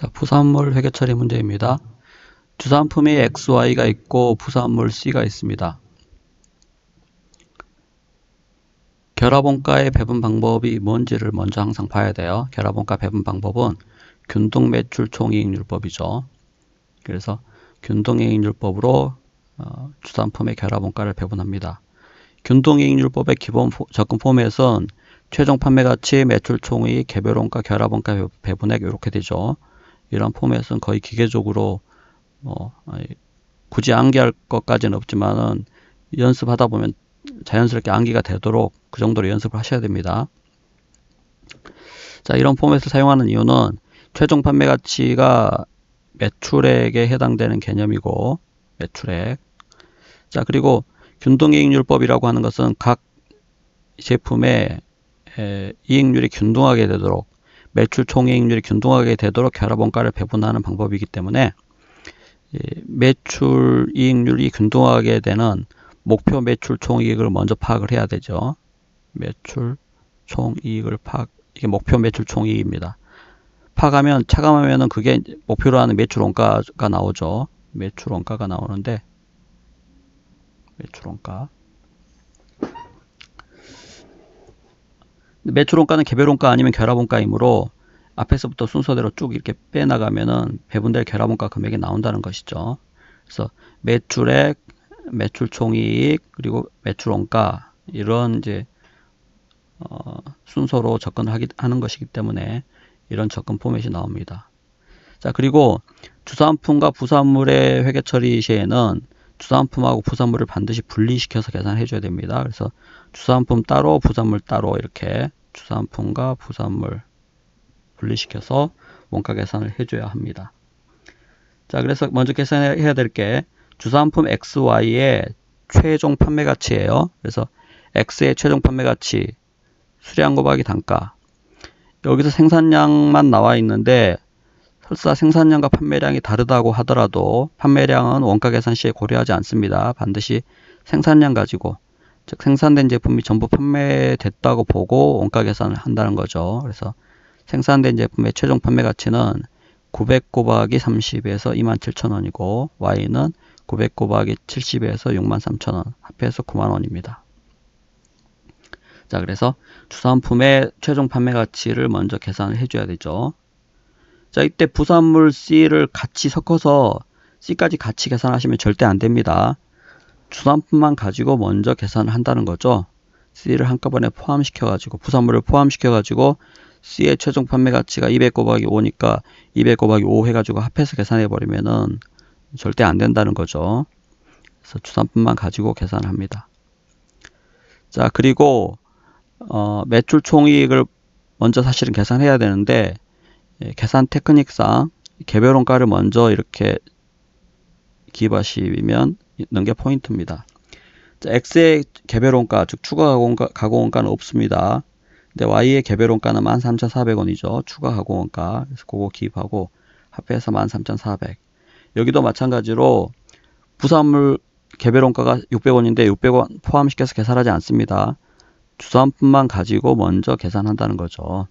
자, 부산물 회계 처리 문제입니다. 주산품이 XY가 있고 부산물 C가 있습니다. 결합원가의 배분 방법이 뭔지를 먼저 항상 봐야 돼요. 결합원가 배분 방법은 균등매출총이익률법이죠. 그래서 균등이익률법으로 주산품의 결합원가를 배분합니다. 균등이익률법의 기본 접근 포맷은 최종 판매가치, 매출총이익, 개별원가, 결합원가 배분액 이렇게 되죠. 이런 포맷은 거의 기계적으로 굳이 암기할 것까지는 없지만은 연습하다 보면 자연스럽게 암기가 되도록 그 정도로 연습을 하셔야 됩니다. 자, 이런 포맷을 사용하는 이유는 최종 판매 가치가 매출액에 해당되는 개념이고, 매출액. 자, 그리고 균등이익률법이라고 하는 것은 각 제품의 이익률이 균등하게 되도록, 매출 총이익률이 균등하게 되도록 결합원가를 배분하는 방법이기 때문에 매출 이익률이 균등하게 되는 목표 매출 총이익을 먼저 파악을 해야 되죠. 매출 총이익을 이게 목표 매출 총이익입니다. 파악하면 차감하면은 그게 목표로 하는 매출 원가가 나오죠. 매출 원가가 나오는데 매출 원가. 매출 원가는 개별 원가 아니면 결합 원가이므로 앞에서부터 순서대로 쭉 이렇게 빼나가면은 배분될 결합 원가 금액이 나온다는 것이죠. 그래서 매출액, 매출 총이익, 그리고 매출 원가 이런 이제 순서로 접근을 하는 것이기 때문에 이런 접근 포맷이 나옵니다. 자, 그리고 주산품과 부산물의 회계 처리 시에는 주산품하고 부산물을 반드시 분리시켜서 계산해 줘야 됩니다. 그래서 주산품 따로 부산물 따로 이렇게 주산품과 부산물 분리시켜서 원가 계산을 해줘야 합니다. 자, 그래서 먼저 계산해야 될 게 주산품 XY의 최종 판매 가치예요. 그래서 X의 최종 판매 가치 수량 곱하기 단가. 여기서 생산량만 나와 있는데 설사 생산량과 판매량이 다르다고 하더라도 판매량은 원가 계산 시에 고려하지 않습니다. 반드시 생산량 가지고, 즉 생산된 제품이 전부 판매됐다고 보고 원가 계산을 한다는 거죠. 그래서 생산된 제품의 최종 판매 가치는 900 곱하기 30에서 27,000원이고 Y는 900 곱하기 70에서 63,000원, 합해서 90,000원입니다. 자, 그래서 주산품의 최종 판매 가치를 먼저 계산을 해줘야 되죠. 자, 이때 부산물 C를 같이 섞어서 C까지 같이 계산하시면 절대 안 됩니다. 주산품만 가지고 먼저 계산을 한다는 거죠. C를 한꺼번에 포함시켜가지고, 부산물을 포함시켜가지고 C의 최종 판매 가치가 200 곱하기 5니까 200 곱하기 5 해가지고 합해서 계산해버리면은 절대 안 된다는 거죠. 그래서 주산품만 가지고 계산을 합니다. 자, 그리고 매출 총이익을 먼저 사실은 계산해야 되는데 계산 테크닉상 개별 원가를 먼저 이렇게 기입하시면 있는 게 포인트입니다. 자, X의 개별 원가, 즉 추가 가공 원가는 없습니다. 근데 Y의 개별 원가는 13,400원이죠. 추가 가공 원가. 그래서 그거 기입하고 합해서 13,400. 여기도 마찬가지로 부산물 개별 원가가 600원인데 600원 포함시켜서 계산하지 않습니다. 주산품만 가지고 먼저 계산한다는 거죠.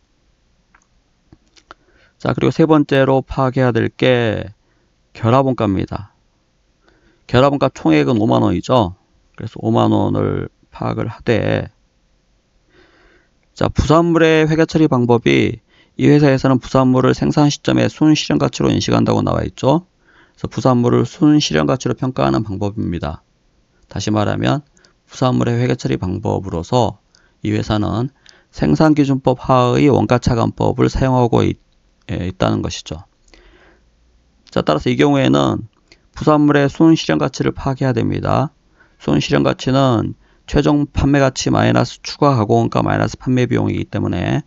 자, 그리고 세 번째로 파악해야 될 게 결합원가입니다. 결합원가 총액은 5만원이죠. 그래서 5만원을 파악을 하되, 자, 부산물의 회계 처리 방법이 이 회사에서는 부산물을 생산 시점에 순실현 가치로 인식한다고 나와 있죠. 그래서 부산물을 순실현 가치로 평가하는 방법입니다. 다시 말하면 부산물의 회계 처리 방법으로서 이 회사는 생산기준법 하의 원가차감법을 사용하고 있다는 것이죠. 자, 따라서 이 경우에는 부산물의 순실현 가치를 파악해야 됩니다. 순실현 가치는 최종 판매 가치 마이너스 추가 가공원가 마이너스 판매 비용이기 때문에,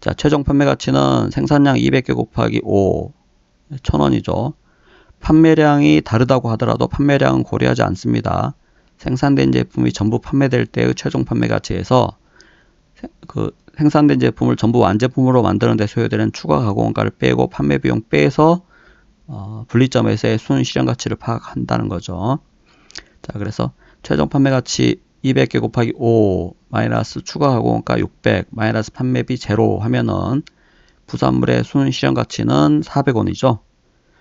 자, 최종 판매 가치는 생산량 200개 곱하기 5, 1,000원이죠. 판매량이 다르다고 하더라도 판매량은 고려하지 않습니다. 생산된 제품이 전부 판매될 때의 최종 판매 가치에서 그 생산된 제품을 전부 완제품으로 만드는 데 소요되는 추가 가공원가를 빼고 판매 비용 빼서 분리점에서의 순실현 가치를 파악한다는 거죠. 자, 그래서 최종 판매 가치 200개 곱하기 5 마이너스 추가 가공원가 600 마이너스 판매비 제로 하면은 부산물의 순실현가치는 400원이죠.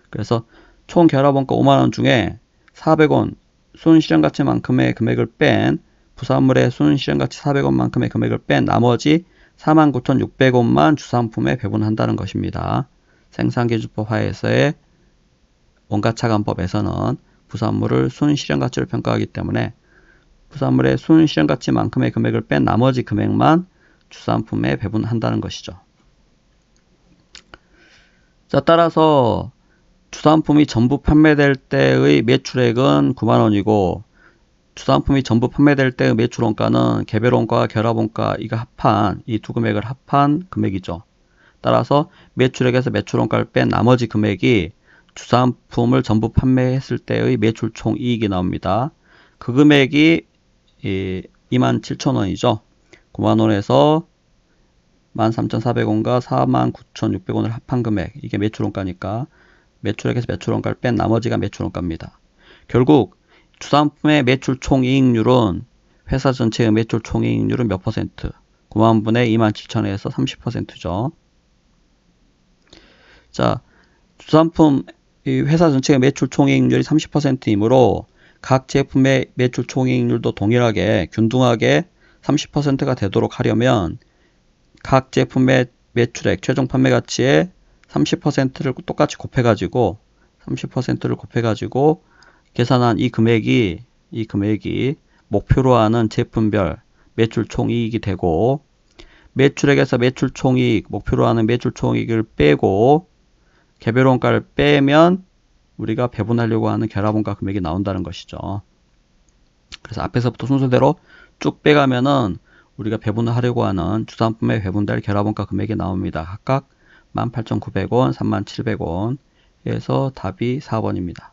그래서 총 결합원가 5만원 중에 400원 순실현가치만큼의 금액을 뺀 부산물의 순실현가치 400원만큼의 금액을 뺀 나머지 49,600원만 주산품에 배분한다는 것입니다. 생산기준법 하에서의 원가차감법에서는 부산물을 순실현가치로 평가하기 때문에 부산물의 순실현가치만큼의 금액을 뺀 나머지 금액만 주산품에 배분한다는 것이죠. 자, 따라서 주산품이 전부 판매될 때의 매출액은 9만원이고 주산품이 전부 판매될 때의 매출원가는 개별원가와 결합원가 이거 합한 이 두 금액을 합한 금액이죠. 따라서 매출액에서 매출원가를 뺀 나머지 금액이 주산품을 전부 판매했을 때의 매출 총이익이 나옵니다. 그 금액이 27,000원이죠. 9만원에서 13,400원과 49,600원을 합한 금액, 이게 매출원가니까 매출액에서 매출원가를 뺀 나머지가 매출원가입니다. 결국 주산품의 매출 총이익률은 회사 전체의 매출 총이익률은 몇 퍼센트? 9만분의 27,000에서 30%죠. 자, 주산품 회사 전체의 매출 총이익률이 30%이므로 각 제품의 매출 총이익률도 동일하게 균등하게 30%가 되도록 하려면 각 제품의 매출액 최종 판매 가치의 30%를 똑같이 곱해가지고 30%를 곱해가지고 계산한 이 금액이 목표로 하는 제품별 매출 총이익이 되고 매출액에서 매출 총이익, 목표로 하는 매출 총이익을 빼고 개별원가를 빼면 우리가 배분하려고 하는 결합원가 금액이 나온다는 것이죠. 그래서 앞에서부터 순서대로 쭉 빼가면은 우리가 배분을 하려고 하는 주산품에 배분될 결합원가 금액이 나옵니다. 각각 18,900원, 37,000원 에서 답이 4번입니다.